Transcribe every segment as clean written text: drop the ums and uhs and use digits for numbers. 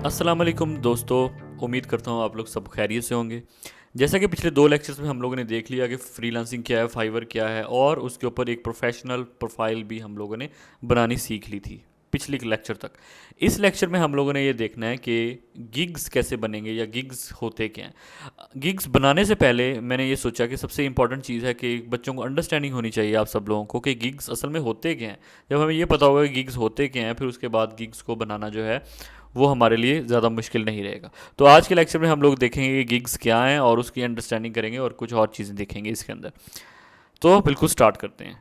अस्सलाम वालेकुम दोस्तों। उम्मीद करता हूँ आप लोग सब खैरियत से होंगे। जैसा कि पिछले 2 लेक्चर्स में हम लोगों ने देख लिया कि फ्रीलांसिंग क्या है, फाइवर क्या है, और उसके ऊपर एक प्रोफेशनल प्रोफाइल भी हम लोगों ने बनानी सीख ली थी पिछले लेक्चर तक। इस लेक्चर में हम लोगों ने ये देखना है कि गिग्स कैसे बनेंगे या गिग्स होते क्या हैं। गिग्स बनाने से पहले मैंने ये सोचा कि सबसे इंपॉर्टेंट चीज़ है कि बच्चों को अंडरस्टैंडिंग होनी चाहिए आप सब लोगों को कि गिग्स असल में होते क्या हैं। जब हमें ये पता होगा कि गिग्स होते क्या हैं, फिर उसके बाद गिग्स को बनाना जो है वो हमारे लिए ज़्यादा मुश्किल नहीं रहेगा। तो आज के लेक्चर में हम लोग देखेंगे कि गिग्स क्या हैं और उसकी अंडरस्टैंडिंग करेंगे और कुछ और चीज़ें देखेंगे इसके अंदर। तो बिल्कुल स्टार्ट करते हैं।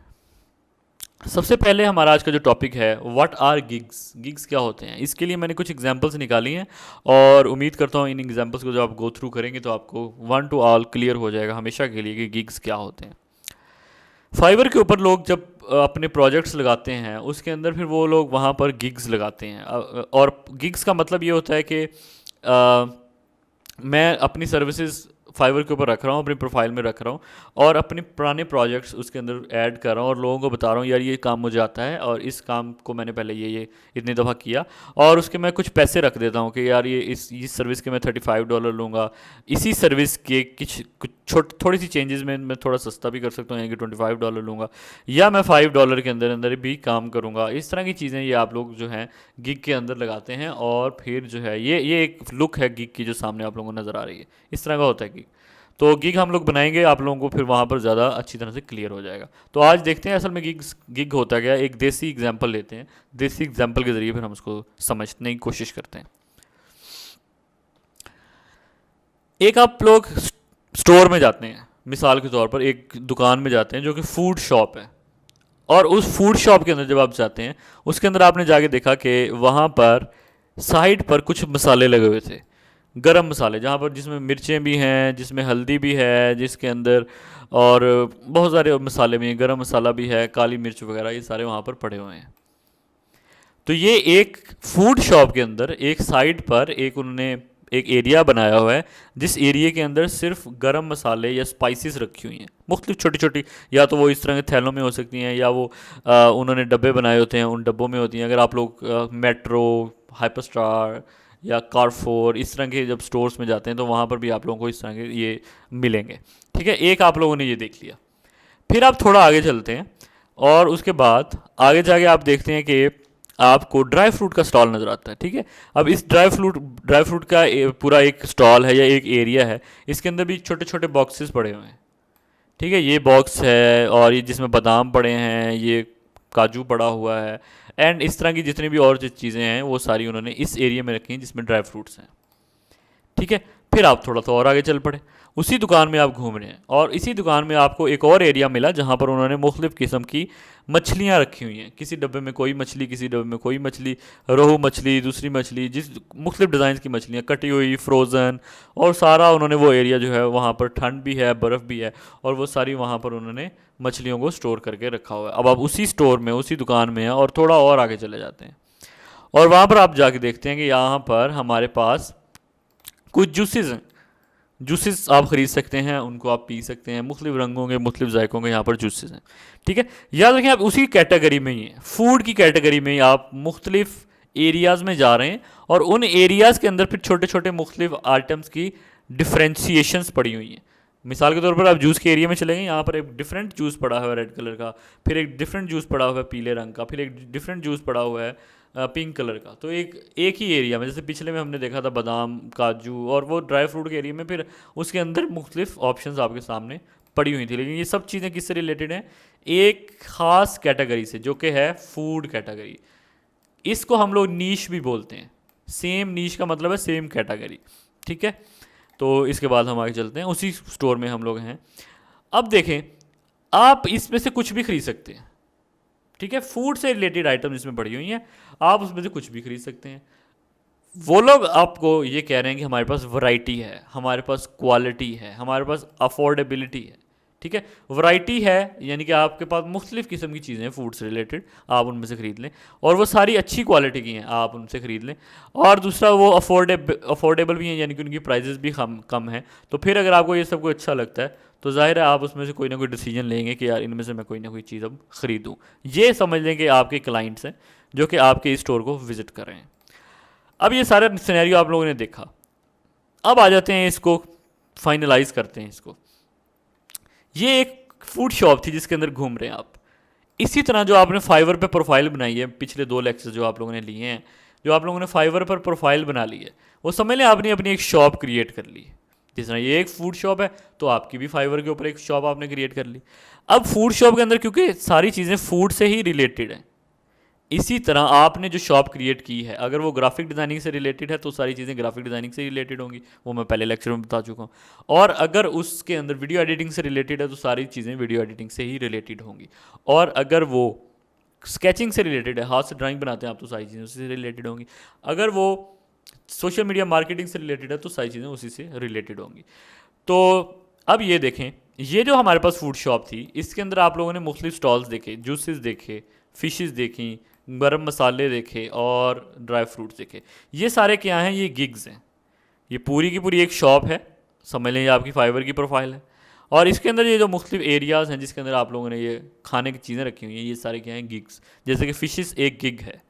सबसे पहले हमारा आज का जो टॉपिक है, व्हाट आर गिग्स, गिग्स क्या होते हैं। इसके लिए मैंने कुछ एग्जांपल्स निकाली हैं और उम्मीद करता हूँ इन एग्जांपल्स को जब आप गो थ्रू करेंगे तो आपको वन टू ऑल क्लियर हो जाएगा हमेशा के लिए कि गिग्स क्या होते हैं। फाइवर के ऊपर लोग जब अपने प्रोजेक्ट्स लगाते हैं उसके अंदर फिर वो लोग वहाँ पर गिग्स लगाते हैं। और गिग्स का मतलब ये होता है कि मैं अपनी सर्विसेज फाइवर के ऊपर रख रहा हूँ, अपनी प्रोफाइल में रख रहा हूँ और अपने पुराने प्रोजेक्ट्स उसके अंदर ऐड कर रहा हूँ और लोगों को बता रहा हूँ यार ये काम मुझे आता है और इस काम को मैंने पहले ये इतनी दफ़ा किया, और उसके मैं कुछ पैसे रख देता हूँ कि यार ये इस सर्विस के मैं $35 लूँगा। इसी सर्विस के कुछ थोड़ी सी चेंजेस में मैं थोड़ा सस्ता भी कर सकता हूँ, यानी कि $25 लूँगा, या मैं $5 के अंदर अंदर भी काम करूँगा। इस तरह की चीज़ें ये आप लोग जो हैं गिग के अंदर लगाते हैं और फिर जो है ये एक लुक है गिग की जो सामने आप लोगों को नज़र आ रही है। इस तरह का होता है गिग। तो गिग हम लोग बनाएंगे, आप लोगों को फिर वहाँ पर ज़्यादा अच्छी तरह से क्लियर हो जाएगा। तो आज देखते हैं असल में गिग होता क्या है। एक देसी एग्जाम्पल लेते हैं, देसी एग्जाम्पल के ज़रिए फिर हम उसको समझने की कोशिश करते हैं। एक आप लोग स्टोर में जाते हैं, मिसाल के तौर पर एक दुकान में जाते हैं जो कि फूड शॉप है, और उस फूड शॉप के अंदर जब आप जाते हैं उसके अंदर आपने जाके देखा कि वहाँ पर साइड पर कुछ मसाले लगे हुए थे, गरम मसाले, जहाँ पर जिसमें मिर्चें भी हैं, जिसमें हल्दी भी है जिसके अंदर, और बहुत सारे मसाले भी हैं, गरम मसाला भी है, काली मिर्च वगैरह, ये सारे वहाँ पर पड़े हुए हैं। तो ये एक फूड शॉप के अंदर एक साइड पर एक उन्होंने एक एरिया बनाया हुआ है जिस एरिया के अंदर सिर्फ गरम मसाले या स्पाइसेस रखी हुई हैं, मुख्तलिफ छोटी छोटी, या तो वो इस तरह के थैलों में हो सकती हैं या वो उन्होंने डब्बे बनाए होते हैं, उन डब्बों में होती हैं। अगर आप लोग मेट्रो, हाइपर स्टार या कारफोर इस तरह के जब स्टोर्स में जाते हैं तो वहाँ पर भी आप लोगों को इस तरह के ये मिलेंगे। ठीक है, एक आप लोगों ने ये देख लिया। फिर आप थोड़ा आगे चलते हैं और उसके बाद आगे जाके आप देखते हैं कि आपको ड्राई फ्रूट का स्टॉल नज़र आता है। ठीक है, अब इस ड्राई फ्रूट का पूरा एक स्टॉल है या एक एरिया है, इसके अंदर भी छोटे छोटे बॉक्सेस पड़े हुए हैं। ठीक है, ये बॉक्स है और ये जिसमें बादाम पड़े हैं, ये काजू पड़ा हुआ है, एंड इस तरह की जितनी भी और जो चीज़ें हैं वो सारी उन्होंने इस एरिया में रखी हैं जिसमें ड्राई फ्रूट्स हैं। ठीक है, फिर आप थोड़ा सा और आगे चल पड़े, उसी दुकान में आप घूम रहे हैं और इसी दुकान में आपको एक और एरिया मिला जहाँ पर उन्होंने मुख्तलिफ़ किस्म की मछलियाँ रखी हुई हैं। किसी डब्बे में कोई मछली, किसी डब्बे में कोई मछली, रोहू मछली, दूसरी मछली, जिस मुख्तलिफ डिज़ाइन की मछलियाँ, कटी हुई, फ्रोज़न, और सारा उन्होंने वो एरिया जो है वहाँ पर ठंड भी है, बर्फ़ भी है, और वो सारी वहाँ पर उन्होंने मछलियों को स्टोर करके रखा हुआ है। अब आप उसी स्टोर में, उसी दुकान में हैं और थोड़ा और आगे चले जाते हैं और वहाँ पर आप जाके देखते हैं कि यहाँ पर हमारे पास कुछ जूसेस हैं। जूसेस आप ख़रीद सकते हैं, उनको आप पी सकते हैं, मुख्तलिफ रंगों के, मुख्तलिफ जायकों के यहाँ पर जूसेस हैं। ठीक है, याद रखें आप उसी कैटेगरी में ही हैं, फूड की कैटेगरी में ही आप मुख्तलिफ एरियाज़ में जा रहे हैं और उन एरियाज़ के अंदर फिर छोटे छोटे मुख्तलिफ आइटम्स की डिफ्रेंशिएशंस पड़ी हुई हैं। मिसाल के तौर पर आप जूस के एरिया में चले गए, यहाँ पर एक डिफरेंट जूस पड़ा हुआ है रेड कलर का, फिर एक डिफरेंट जूस पड़ा हुआ है पीले रंग का, फिर एक डिफरेंट जूस पड़ा हुआ है पिंक कलर का। तो एक ही एरिया में, जैसे पिछले में हमने देखा था बादाम, काजू, और वो ड्राई फ्रूट के एरिया में फिर उसके अंदर मुख्तलिफ ऑप्शंस आपके सामने पड़ी हुई थी। लेकिन ये सब चीज़ें किससे रिलेटेड हैं? एक ख़ास कैटेगरी से, जो कि है फूड कैटेगरी। इसको हम लोग नीश भी बोलते हैं। सेम नीश का मतलब है सेम कैटेगरी। ठीक है, तो इसके बाद हम आगे चलते हैं, उसी स्टोर में हम लोग हैं। अब देखें, आप इसमें से कुछ भी खरीद सकते हैं। ठीक है, फूड से रिलेटेड आइटम जिसमें पड़ी हुई हैं, आप उसमें से कुछ भी खरीद सकते हैं। वो लोग आपको ये कह रहे हैं कि हमारे पास वैरायटी है, हमारे पास क्वालिटी है, हमारे पास अफोर्डेबिलिटी है। ठीक है, वैरायटी है यानी कि आपके पास मुख्तलिफ़ किस्म की चीज़ें हैं फूड से रिलेटेड, आप उनमें से ख़रीद लें, और वो सारी अच्छी क्वालिटी की हैं, आप उनसे ख़रीद लें। और दूसरा, वो अफोर्डेबल भी हैं, यानी कि उनकी प्राइजेस भी कम हैं। तो फिर अगर आपको ये सब कुछ अच्छा लगता है तो ज़ाहिर है आप उसमें से कोई ना कोई डिसीजन लेंगे कि यार इनमें से मैं कोई ना कोई चीज़ अब ख़रीदूँ। ये समझ लें कि आपके क्लाइंट्स हैं जो कि आपके इस स्टोर को विज़िट कर रहे हैं। अब ये सारा सिनेरियो आप लोगों ने देखा, अब आ जाते हैं इसको फाइनलाइज करते हैं इसको। ये एक फूड शॉप थी जिसके अंदर घूम रहे हैं आप। इसी तरह जो आपने फाइवर पे प्रोफाइल बनाई है, पिछले 2 लेक्चर जो आप लोगों ने लिए हैं, जो आप लोगों ने फाइवर पर प्रोफाइल बना ली है, वो समझ लें आपने अपनी एक शॉप क्रिएट कर ली। जिस तरह ये एक फूड शॉप है तो आपकी भी फाइवर के ऊपर एक शॉप आपने क्रिएट कर ली। अब फूड शॉप के अंदर क्योंकि सारी चीज़ें फूड से ही रिलेटेड हैं, इसी तरह आपने जो शॉप क्रिएट की है, अगर वो ग्राफिक डिज़ाइनिंग से रिलेटेड है तो सारी चीज़ें ग्राफिक डिज़ाइनिंग से रिलेटेड होंगी, वो मैं पहले लेक्चर में बता चुका हूँ। और अगर उसके अंदर वीडियो एडिटिंग से रिलेटेड है तो सारी चीज़ें वीडियो एडिटिंग से ही रिलेटेड होंगी। और अगर वो स्केचिंग से रिलेटेड है, हाथ से ड्राइंग बनाते हैं आप, तो सारी चीज़ें उससे रिलेटेड होंगी। अगर वो सोशल मीडिया मार्केटिंग से रिलेटेड है तो सारी चीज़ें उसी से रिलेटेड होंगी। तो अब ये देखें, ये जो हमारे पास फूड शॉप थी, इसके अंदर आप लोगों ने मुख्तलिफ स्टॉल्स देखे, जूसेस देखे, फ़िशेस देखी, गरम मसाले देखे और ड्राई फ्रूट्स देखे। ये सारे क्या हैं? ये गिग्स हैं। ये पूरी की पूरी एक शॉप है, समझ लें ये आपकी फाइवर की प्रोफाइल है। और इसके अंदर ये जो मुख्तलिफ एरियाज़ हैं जिसके अंदर आप लोगों ने ये खाने की चीज़ें रखी हुई हैं, ये सारे क्या हैं? गिग्स। जैसे कि फ़िशेस एक गिग है,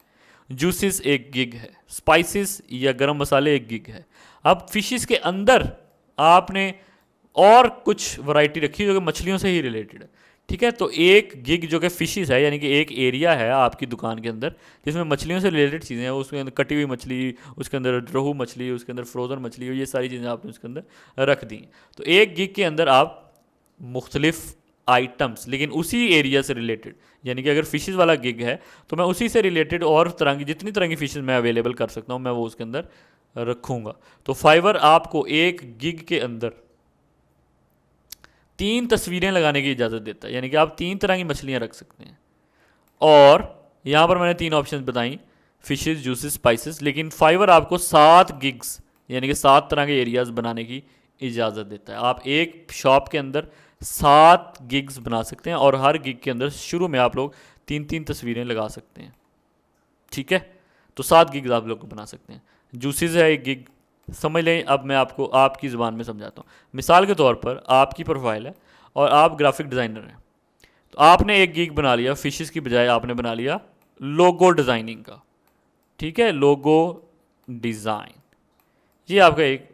जूसेस एक गिग है, स्पाइसेस या गरम मसाले एक गिग है। अब फ़िशेस के अंदर आपने और कुछ वैरायटी रखी जो कि मछलियों से ही रिलेटेड है, ठीक है। तो एक गिग जो कि फ़िशेस है, यानी कि एक एरिया है आपकी दुकान के अंदर जिसमें मछलियों से रिलेटेड चीज़ें हैं। उसके अंदर कटी हुई मछली, उसके अंदर रोहू मछली, उसके अंदर फ्रोज़न मछली, ये सारी चीज़ें आपने उसके अंदर रख दी। तो एक गिग के अंदर आप मुख्तलिफ आइटम्स, लेकिन उसी एरिया से रिलेटेड, यानी कि अगर फ़िशेस वाला गिग है तो मैं उसी से रिलेटेड और तरह की जितनी तरह की फ़िशेस मैं अवेलेबल कर सकता हूँ मैं वो उसके अंदर रखूँगा। तो फाइवर आपको एक गिग के अंदर 3 तस्वीरें लगाने की इजाज़त देता है, यानी कि आप 3 तरह की मछलियाँ रख सकते हैं। और यहाँ पर मैंने 3 ऑप्शन बताई, फ़िशेस, जूसेस, स्पाइसेस। लेकिन फाइवर आपको 7 गिग्स यानी कि 7 तरह के एरियाज़ बनाने की इजाज़त देता है। आप एक शॉप के अंदर 7 गिग्स बना सकते हैं और हर गिग के अंदर शुरू में आप लोग 3-3 तस्वीरें लगा सकते हैं, ठीक है। तो 7 गिग्स आप लोग बना सकते हैं। जूसेस है एक गिग, समझ लें। अब मैं आपको आपकी ज़ुबान में समझाता हूँ। मिसाल के तौर पर आपकी प्रोफाइल है और आप ग्राफिक डिज़ाइनर हैं, तो आपने एक गिग बना लिया, फ़िशेस की बजाय आपने बना लिया लोगो डिज़ाइनिंग का, ठीक है। लोगो डिज़ाइन, ये आपका एक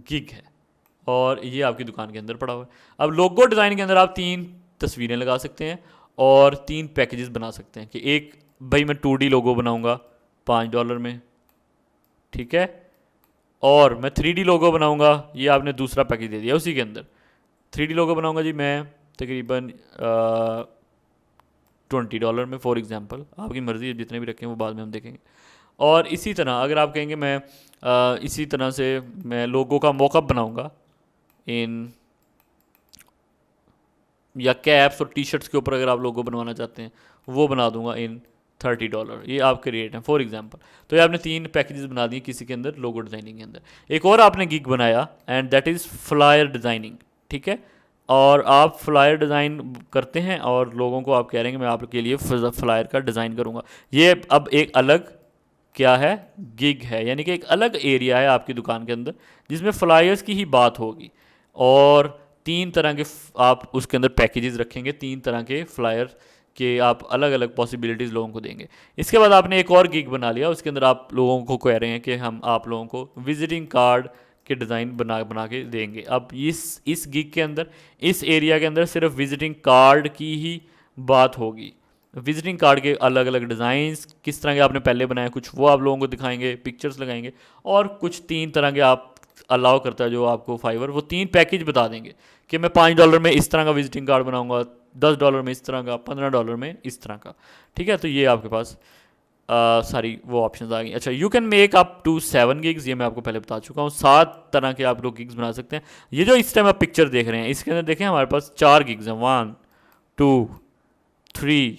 गिग है और ये आपकी दुकान के अंदर पड़ा हुआ है। अब लोगो डिज़ाइन के अंदर आप 3 तस्वीरें लगा सकते हैं और 3 पैकेजेस बना सकते हैं कि एक भाई मैं 2D लोगो बनाऊंगा $5 में, ठीक है। और मैं 3D लोगो बनाऊंगा, ये आपने दूसरा पैकेज दे दिया उसी के अंदर। 3D लोगो बनाऊंगा जी मैं तकरीबन $20 में, फॉर एग्जांपल। आपकी मर्ज़ी है, जितने भी रखें वो बाद में हम देखेंगे। और इसी तरह अगर आप कहेंगे मैं इसी तरह से मैं लोगो का मॉकअप बनाऊंगा इन, या कैप्स और टी शर्ट्स के ऊपर अगर आप लोगो बनवाना चाहते हैं वो बना दूंगा इन $30। ये आपके रेट हैं फॉर एग्जांपल। तो ये आपने 3 पैकेजेस बना दिए किसी के अंदर, लोगो डिज़ाइनिंग के अंदर। एक और आपने गिग बनाया and that is flyer designing, ठीक है। और आप फ्लायर डिज़ाइन करते हैं और लोगों को आप कह रहे हैं कि मैं आपके लिए फ्लायर का डिज़ाइन करूँगा। ये अब एक अलग क्या है? गिग है, यानी कि एक अलग एरिया है आपकी दुकान के अंदर जिसमें फ्लायर्स की ही बात होगी। और 3 तरह के आप उसके अंदर पैकेजेस रखेंगे, 3 तरह के फ्लायर के आप अलग अलग पॉसिबिलिटीज़ लोगों को देंगे। इसके बाद आपने एक और गिग बना लिया, उसके अंदर आप लोगों को कह रहे हैं कि हम आप लोगों को विजिटिंग कार्ड के डिज़ाइन बना के देंगे। अब इस गिग के अंदर, इस एरिया के अंदर सिर्फ विजिटिंग कार्ड की ही बात होगी। विजिटिंग कार्ड के अलग अलग डिज़ाइंस किस तरह के आपने पहले बनाए कुछ वो आप लोगों को दिखाएंगे, पिक्चर्स लगाएंगे। और कुछ 3 तरह के आप अलाउ करता है जो आपको फाइवर, वो 3 पैकेज बता देंगे कि मैं $5 में इस तरह का विजिटिंग कार्ड बनाऊंगा, $10 में इस तरह का, $15 में इस तरह का, ठीक है। तो ये आपके पास सारी वो ऑप्शंस आ गई। अच्छा, you can make up to 7 gigs, ये मैं आपको पहले बता चुका हूँ। 7 तरह के आप लोग गिग्स बना सकते हैं। ये जो इस टाइम आप पिक्चर देख रहे हैं इसके अंदर देखें हमारे पास 4 गिग्स हैं, 1 2 3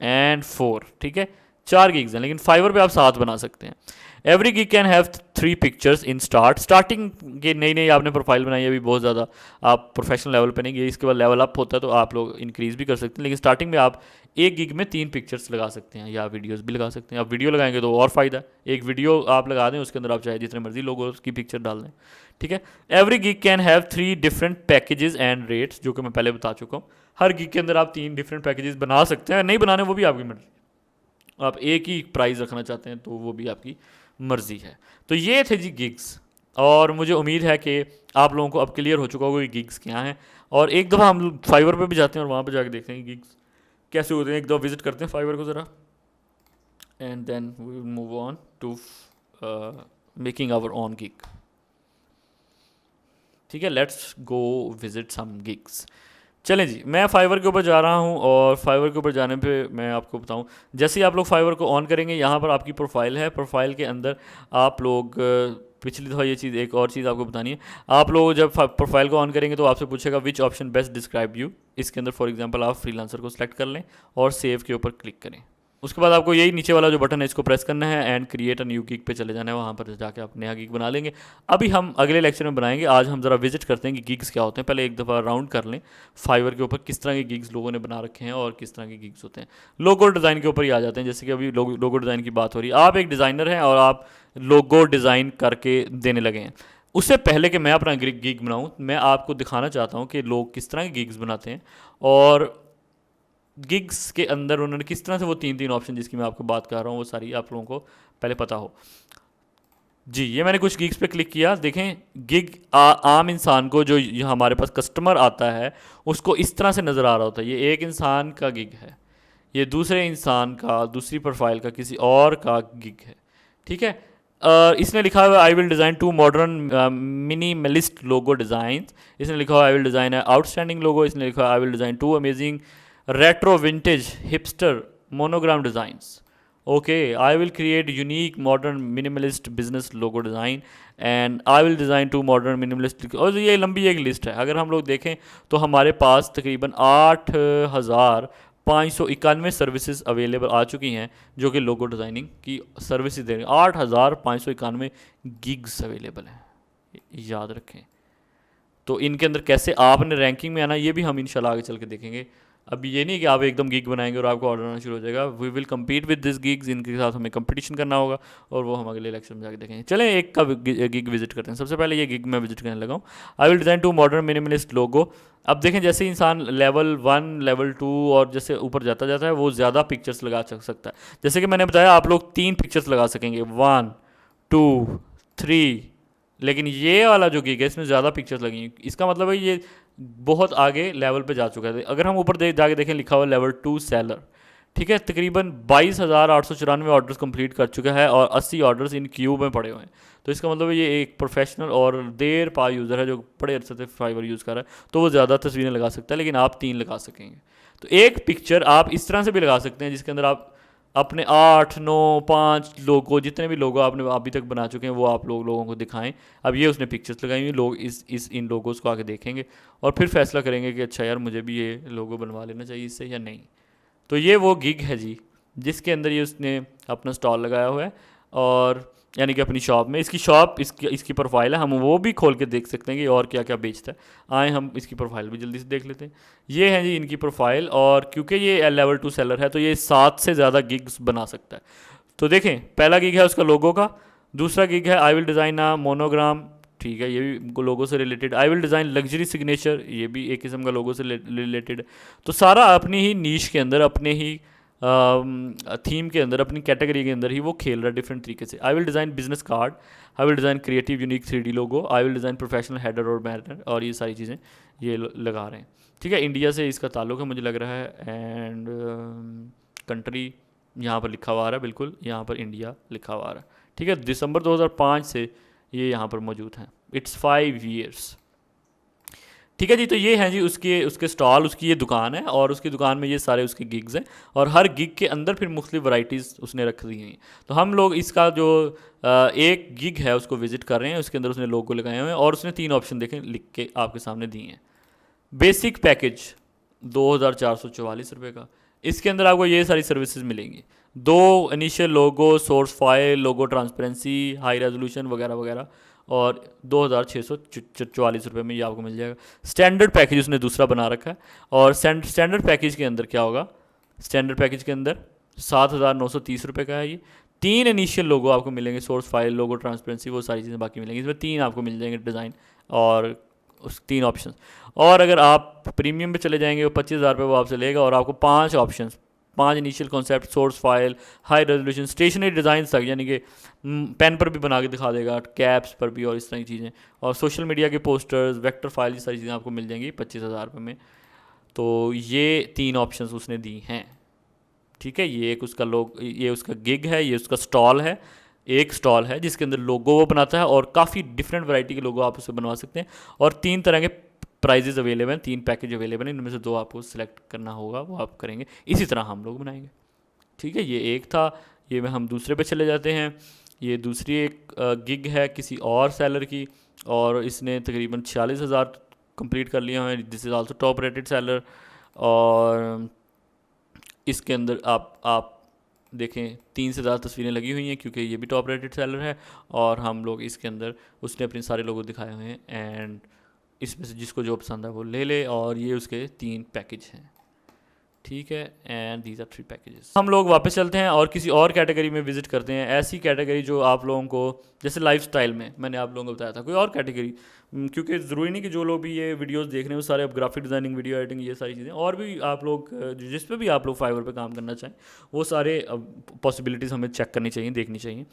एंड 4, ठीक है। 4 गिग्स हैं, लेकिन फाइवर पे आप 7 बना सकते हैं। Every gig can have 3 pictures in starting के नई नई आपने प्रोफाइल बनाई है, अभी बहुत ज़्यादा आप प्रोफेशनल लेवल पे नहीं गए, इसके बाद लेवल अप होता है तो आप लोग इंक्रीज़ भी कर सकते हैं। लेकिन स्टार्टिंग में आप एक गिग में 3 पिक्चर्स लगा सकते हैं या वीडियोस भी लगा सकते हैं। आप वीडियो लगाएंगे तो और फ़ायदा है, एक वीडियो आप लगा दें उसके अंदर आप चाहे जितने मर्जी लोग उसकी पिक्चर डाल दें, ठीक है। Every gig can have 3 different packages and rates, जो कि मैं पहले बता चुका हूँ। हर गिग के अंदर आप 3 डिफरेंट पैकेजेस बना सकते हैं, नहीं बनाने वो भी आपकी मर्जी। आप एक ही प्राइस रखना चाहते हैं तो वो भी आपकी मर्जी है। तो ये थे जी गिग्स, और मुझे उम्मीद है कि आप लोगों को अब क्लियर हो चुका होगा कि गिग्स क्या हैं। और एक दफ़ा हम लोग फाइवर पे भी जाते हैं और वहाँ पे जाके देखते हैं गिग्स कैसे होते हैं। एक दफ़ा विजिट करते हैं फाइवर को ज़रा, and then we will move on to making our own gig. ठीक है, let's go visit some gigs. चलें जी, मैं फाइवर के ऊपर जा रहा हूँ, और फाइवर के ऊपर जाने पे मैं आपको बताऊँ, जैसे ही आप लोग फाइवर को ऑन करेंगे, यहाँ पर आपकी प्रोफाइल है। प्रोफाइल के अंदर आप लोग पिछली दफ़ा ये चीज़, एक और चीज़ आपको बतानी है। आप लोग जब प्रोफाइल को ऑन करेंगे तो आपसे पूछेगा which option best describe you. इसके अंदर फॉर एग्जांपल आप फ्रीलांसर को सिलेक्ट कर लें और सेव के ऊपर क्लिक करें। उसके बाद आपको यही नीचे वाला जो बटन है इसको प्रेस करना है and create a new gig पे चले जाना है। वहाँ पर जाके आप नया गिग बना लेंगे। अभी हम अगले लेक्चर में बनाएंगे। आज हम ज़रा विजिट करते हैं कि गिग्स क्या होते हैं। पहले एक दफ़ा राउंड कर लें फाइवर के ऊपर किस तरह के गिग्स लोगों ने बना रखे हैं और किस तरह के गिग्स होते हैं। लोगो डिज़ाइन के ऊपर ही आ जाते हैं। जैसे कि अभी लोगो डिज़ाइन की बात हो रही है, आप एक डिज़ाइनर हैं और आप लोगो डिज़ाइन करके देने लगे हैं। उससे पहले कि मैं अपना गिग बनाऊँ, मैं आपको दिखाना चाहता हूँ कि लोग किस तरह के गिग्स बनाते हैं, और गिग्स के अंदर उन्होंने किस तरह से वो तीन तीन ऑप्शन जिसकी मैं आपको बात कर रहा हूँ वो सारी आप लोगों को पहले पता हो। जी, ये मैंने कुछ गिग्स पे क्लिक किया। देखें, गिग आम इंसान को जो हमारे पास कस्टमर आता है उसको इस तरह से नज़र आ रहा होता है। ये एक इंसान का गिग है, ये दूसरे इंसान का, दूसरी प्रोफाइल का, किसी और का गिग है। ठीक है, इसने लिखा हुआ I will design to modern minimalist logo design. इसने लिखा हुआ I will design outstanding logo. इसने लिखा हुआ I will design two amazing retro vintage hipster monogram designs. Okay, I will create unique modern minimalist business logo design and I will design to modern minimalist. और ये लंबी एक list है। अगर हम लोग देखें तो हमारे पास तकरीबन 8,591 सर्विसेज अवेलेबल आ चुकी हैं जो कि लोगो डिज़ाइनिंग की सर्विसेज दे रही हैं। 8,591 गिग्स अवेलेबल हैं, याद रखें। तो इनके अंदर कैसे आपने रैंकिंग में आना ये भी हम इंशाल्लाह आगे चल के देखेंगे। अभी ये नहीं कि आप एकदम गिग बनाएंगे और आपको ऑर्डर आना शुरू हो जाएगा। We will compete with this gigs, इनके साथ हमें कंपटीशन करना होगा और वो हम अगले इलेक्शन में जाके देखेंगे। चलें एक का गिग विजिट करते हैं। सबसे पहले ये गिग मैं विजिट करने लगा हूँ। I will design to modern minimalist logo. अब देखें, जैसे इंसान लेवल 1 लेवल 2 और जैसे ऊपर जाता जाता है वो ज़्यादा पिक्चर्स लगा सकता है। जैसे कि मैंने बताया आप लोग 3 पिक्चर्स लगा सकेंगे, 1 2 3। लेकिन ये वाला जो गिग है इसमें ज़्यादा पिक्चर्स लगी हैं। इसका मतलब है ये बहुत आगे लेवल पे जा चुका है। अगर हम ऊपर जाके देखें, लिखा हुआ लेवल 2 सेलर। ठीक है, तकरीबन 22,894 ऑर्डर्स कंप्लीट कर चुका है और 80 ऑर्डर्स इन क्यू में पड़े हुए हैं। तो इसका मतलब ये एक प्रोफेशनल और देर पा यूज़र है जो बड़े अरसे से फाइवर यूज़ कर रहा है, तो वो ज़्यादा तस्वीरें लगा सकता है, लेकिन आप 3 लगा सकेंगे। तो एक पिक्चर आप इस तरह से भी लगा सकते हैं जिसके अंदर आप अपने 8 9 5 लोगो, जितने भी लोगो आपने अभी तक बना चुके हैं वो आप लोगों को दिखाएं। अब ये उसने पिक्चर्स लगाई हुई, लोग इस इन लोगोस को आके देखेंगे और फिर फैसला करेंगे कि अच्छा यार मुझे भी ये लोगो बनवा लेना चाहिए इससे या नहीं। तो ये वो गिग है जी जिसके अंदर ये उसने अपना स्टॉल लगाया हुआ है, और यानी कि अपनी शॉप में, इसकी शॉप, इसकी प्रोफाइल है, हम वो भी खोल के देख सकते हैं कि और क्या क्या बेचता है। आए हम इसकी प्रोफाइल भी जल्दी से देख लेते हैं। ये है जी इनकी प्रोफाइल, और क्योंकि ये लेवल 2 सेलर है तो ये 7 से ज़्यादा गिग्स बना सकता है। तो देखें, पहला गिग है उसका लोगो का, दूसरा गिग है I will design a monogram. ठीक है, ये भी लोगो से related. I will design luxury signature, ये भी एक किस्म का लोगो से रिलेटेड। तो सारा अपनी ही नीश के अंदर, अपने ही थीम के अंदर, अपनी कैटेगरी के अंदर ही वो खेल रहा है डिफरेंट तरीके से। आई will design business card, I will design creative unique 3D logo, I will design professional header और बैनर, और ये सारी चीज़ें ये लगा रहे हैं। ठीक है, इंडिया से इसका ताल्लुक है मुझे लग रहा है, एंड कंट्री यहाँ पर लिखा हुआ आ रहा है, बिल्कुल यहाँ पर इंडिया लिखा हुआ आ रहा है। ठीक है, दिसंबर 2005 से ये यहाँ पर मौजूद हैं। It's 5 years। ठीक है जी, तो ये हैं जी उसके स्टॉल, उसकी ये दुकान है, और उसकी दुकान में ये सारे उसके गिग्स हैं, और हर गिग के अंदर फिर मुख्तलिफ वैराइटीज़ उसने रख दी हैं। तो हम लोग इसका जो एक गिग है उसको विजिट कर रहे हैं। उसके अंदर उसने लोगो लगाए हुए हैं और उसने 3 ऑप्शन देखें लिख के आपके सामने दिए हैं। बेसिक पैकेज 2,444 रुपये का, इसके अंदर आपको ये सारी सर्विसेज मिलेंगी। 2 इनिशियल लोगो, सोर्स फाइल, लोगो ट्रांसपेरेंसी, हाई रेजोल्यूशन वगैरह वगैरह, और 2,644 रुपये में ये आपको मिल जाएगा। स्टैंडर्ड पैकेज उसने दूसरा बना रखा है, और स्टैंडर्ड पैकेज के अंदर क्या होगा, स्टैंडर्ड पैकेज के अंदर 7,930 रुपये का है ये। 3 इनिशियल लोगो आपको मिलेंगे, सोर्स फाइल, लोगो ट्रांसपेरेंसी, वो सारी चीज़ें बाकी मिलेंगी। इसमें 3 आपको मिल जाएंगे डिज़ाइन और उस 3 ऑप्शन। और अगर आप प्रीमियम पे चले जाएंगे वो 25,000 रुपये वो आपसे लेगा, और आपको 5 option 5 initial concept, source file, high resolution, stationery design तक, यानी कि पेन पर भी बना के दिखा देगा, कैप्स पर भी, और इस तरह की चीज़ें, और सोशल मीडिया के पोस्टर्स, वेक्टर फाइल, ये सारी चीज़ें आपको मिल जाएंगी 25,000 में। तो ये 3 ऑप्शंस उसने दी हैं, ठीक है। ये एक उसका ये उसका गिग है, ये उसका स्टॉल है। एक स्टॉल है जिसके अंदर लोगो वो बनाता है, और काफ़ी डिफरेंट वैरायटी के लोगो आप उससे बनवा सकते हैं, और 3 तरह के प्राइजेज अवेलेबल हैं, 3 पैकेज अवेलेबल हैं, इनमें से 2 आपको सिलेक्ट करना होगा, वो आप करेंगे। इसी तरह हम लोग बनाएंगे, ठीक है। ये एक था, ये में हम दूसरे पे चले जाते हैं। ये दूसरी एक गिग है किसी और सेलर की, और इसने तकरीबन 46,000 कंप्लीट कर लिया है। This is also top rated seller, और इसके अंदर आप देखें 3 से ज़्यादा तस्वीरें लगी हुई हैं, क्योंकि ये भी टॉप रेटेड सेलर है। और हम लोग इसके अंदर उसने अपने सारे लोगों दिखाए हुए हैं, एंड इसमें से जिसको जो पसंद है वो ले ले। और ये उसके 3 पैकेज हैं, ठीक है। And these are 3 packages. हम लोग वापस चलते हैं और किसी और कैटेगरी में विजिट करते हैं, ऐसी कैटेगरी जो आप लोगों को, जैसे लाइफस्टाइल में मैंने आप लोगों को बताया था, कोई और कैटेगरी, क्योंकि ज़रूरी नहीं कि जो लोग भी ये वीडियोस देख रहे हैं वो सारे अब ग्राफिक डिज़ाइनिंग, वीडियो एडिटिंग, ये सारी चीज़ें, और भी आप लोग जिस पे भी आप लोग फाइवर पे काम करना चाहें, वो सारे पॉसिबिलिटीज़ हमें चेक करनी चाहिए, देखनी चाहिए।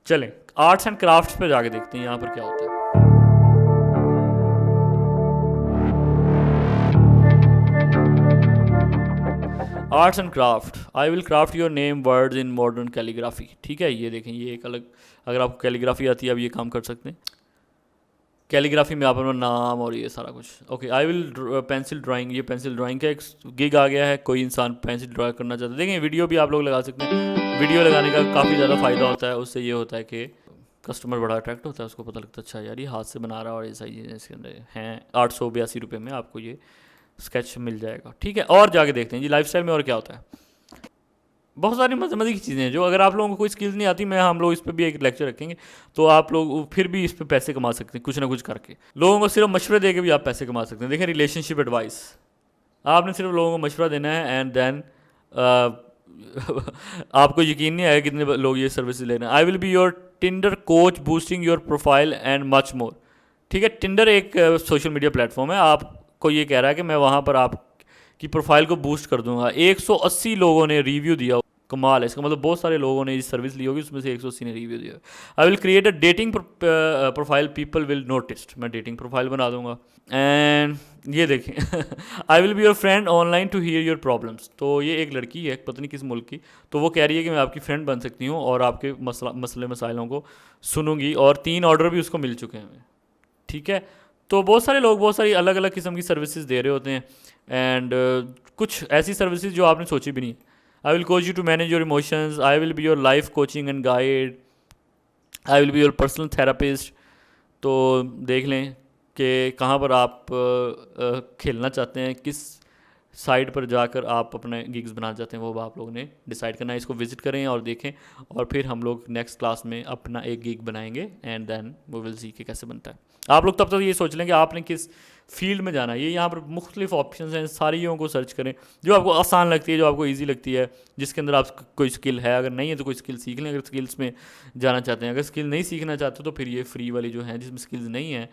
चलें आर्ट्स एंड क्राफ्ट्स पे जाके देखते हैं यहाँ पर क्या होता है। Arts and craft, I will craft your name words in modern calligraphy, ठीक है। ये देखें, ये एक अलग, अगर आपको कैलीग्राफी आती है आप ये काम कर सकते हैं। कैलीग्राफी में आप अपना नाम और ये सारा कुछ, okay. I will pencil drawing, ये पेंसिल ड्राइंग का एक गिग आ गया है। कोई इंसान पेंसिल ड्रा करना चाहता है, देखें वीडियो भी आप लोग लगा सकते हैं। वीडियो लगाने का काफ़ी ज़्यादा फ़ायदा होता है, उससे ये होता है कि कस्टमर बड़ा अट्रैक्ट होता है, उसको पता लगता है अच्छा यार ये हाथ से बना रहा है, और ये सारी चीज़ें इसके अंदर हैं। 882 रुपये में आपको ये स्केच मिल जाएगा, ठीक है। और जाके देखते हैं जी लाइफस्टाइल में और क्या होता है। बहुत सारी मज़े की चीज़ें हैं जो अगर आप लोगों को कोई स्किल्स नहीं आती, हम लोग इस पर भी एक लेक्चर रखेंगे, तो आप लोग फिर भी इस पर पैसे कमा सकते हैं कुछ ना कुछ करके। लोगों को सिर्फ मशवरे दे के भी आप पैसे कमा सकते हैं। देखें रिलेशनशिप एडवाइस, आपने सिर्फ लोगों को मशवरा देना है, एंड देन आपको यकीन नहीं आएगा कितने लोग ये सर्विसेज ले रहे हैं। आई will be your Tinder coach boosting your profile and much more, ठीक है। टिंडर एक सोशल मीडिया प्लेटफॉर्म है, आपको ये कह रहा है कि मैं वहाँ पर आपकी प्रोफाइल को बूस्ट कर दूंगा। 180 लोगों ने रिव्यू दिया, कमाल है। इसका मतलब बहुत सारे लोगों ने इस सर्विस ली होगी, उसमें से 180 ने रिव्यू दिया। I will create a dating profile people will notice, मैं डेटिंग प्रोफाइल बना दूंगा। एंड ये देखें I will be your friend online to hear your problems, तो ये एक लड़की है पता नहीं किस मुल्क की, तो वो कह रही है कि मैं आपकी फ्रेंड बन सकती हूँ और आपके मसले मसाइलों को सुनूंगी, और 3 ऑर्डर भी उसको मिल चुके हैं, ठीक है। तो बहुत सारे लोग बहुत सारी अलग अलग किस्म की सर्विसेज दे रहे होते हैं, एंड कुछ ऐसी सर्विसेज जो आपने सोची भी नहीं। I will coach you to manage your emotions, I will be your life coaching and guide, I will be your personal therapist. तो देख लें कि कहाँ पर आप खेलना चाहते हैं, किस साइट पर जाकर आप अपने गिग्स बनाना चाहते हैं, वो आप लोगों ने डिसाइड करना है। इसको विजिट करें और देखें, और फिर हम लोग नेक्स्ट क्लास में अपना एक गिग बनाएंगे, एंड देन वो विल सी कि कैसे बनता है। आप लोग तब तक ये सोच लें कि आपने किस फील्ड में जाना है। ये यहाँ पर मुख्तलिफ ऑप्शंस हैं, सारियों को सर्च करें जो आपको आसान लगती है, जो आपको ईजी लगती है, जिसके अंदर आप कोई स्किल है। अगर नहीं है तो कोई स्किल सीख लें, अगर स्किल्स में जाना चाहते हैं। अगर स्किल नहीं सीखना चाहते तो फिर ये फ्री वाली जो है जिसमें स्किल्स नहीं है,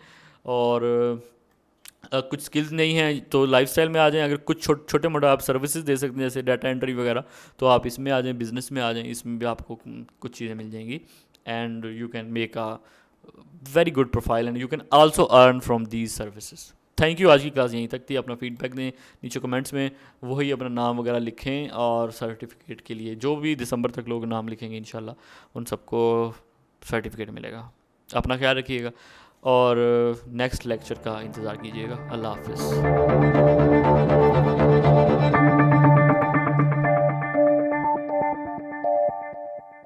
और कुछ स्किल्स नहीं है तो लाइफस्टाइल में आ जाएं। अगर कुछ छोटे मोटे आप सर्विसेज दे सकते हैं जैसे डाटा एंट्री वगैरह, तो आप इसमें आ जाएं, बिजनेस में आ जाएं, इसमें भी आपको कुछ चीज़ें मिल जाएंगी, and you can make a very good profile and you can also earn from these services. Thank you, आज की क्लास यहीं तक थी। अपना फीडबैक दें नीचे कमेंट्स में, वही अपना नाम वगैरह लिखें, और सर्टिफिकेट के लिए जो भी दिसंबर तक लोग नाम लिखेंगे इंशाल्लाह उन सबको सर्टिफिकेट मिलेगा। अपना ख्याल रखिएगा, और नेक्स्ट लेक्चर का इंतज़ार कीजिएगा। अल्लाह हाफ़िज़।